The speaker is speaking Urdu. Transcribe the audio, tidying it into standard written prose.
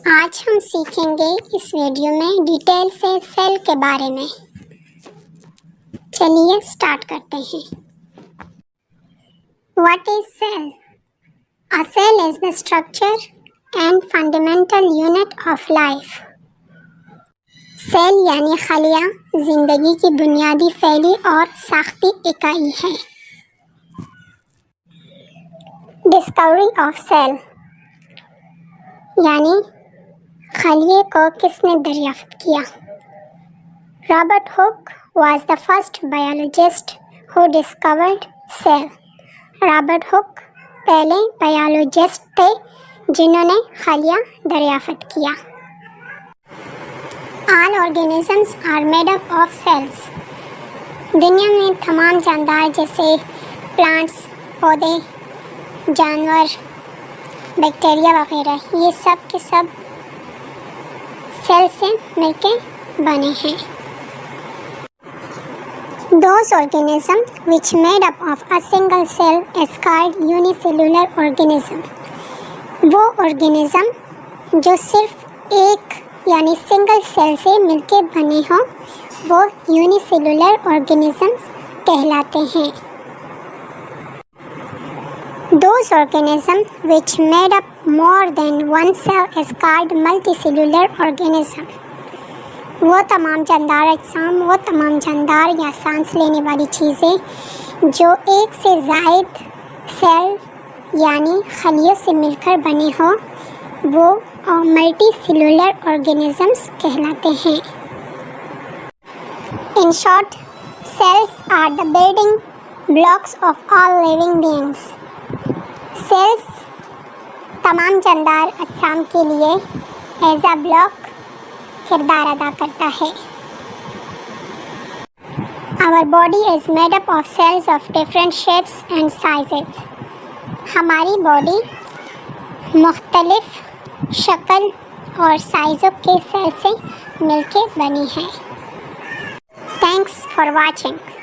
آج ہم سیکھیں گے اس ویڈیو میں ڈیٹیل سے سیل کے بارے میں۔ چلیے سٹارٹ کرتے ہیں۔ What is cell? A cell is the structure and fundamental unit of life. Cell یعنی خلیہ زندگی کی بنیادی فعلی اور ساختی اکائی ہے۔ ڈسکوری آف سیل یعنی خلیے کو کس نے دریافت کیا؟ Robert Hooke was the first biologist who discovered cell. Robert Hooke پہلے بایولوجسٹ تھے جنہوں نے خلیہ دریافت کیا۔ All organisms are made up of cells. دنیا میں تمام جاندار جیسے پلانٹس، پودے، جانور، بیکٹیریا وغیرہ یہ سب کے سب سیل سے مل کے بنے ہیں۔ Those organisms which made up of a single cell is called unicellular organism. وہ آرگینزم جو صرف ایک یعنی سنگل سیل سے مل کے بنے ہوں وہ یونیسیلولر آرگینزمز کہلاتے ہیں۔ Those organisms which made up more than one cell is called multicellular organism. وہ تمام جاندار اجسام، وہ تمام جاندار یا سانس لینے والی چیزیں جو ایک سے زائد سیل یعنی خلیوں سے مل کر بنے ہوں وہ ملٹی سیلولر آرگینزمز کہلاتے ہیں۔ In short, cells are the building blocks of all living beings. Cells تمام جاندار اجسام کے لیے ایز اے بلاک کردار ادا کرتا ہے۔ Our body is made up of cells of different shapes and sizes. ہماری باڈی مختلف شکل اور سائزوں کے سیل سے مل کے بنی ہے۔ Thanks for watching.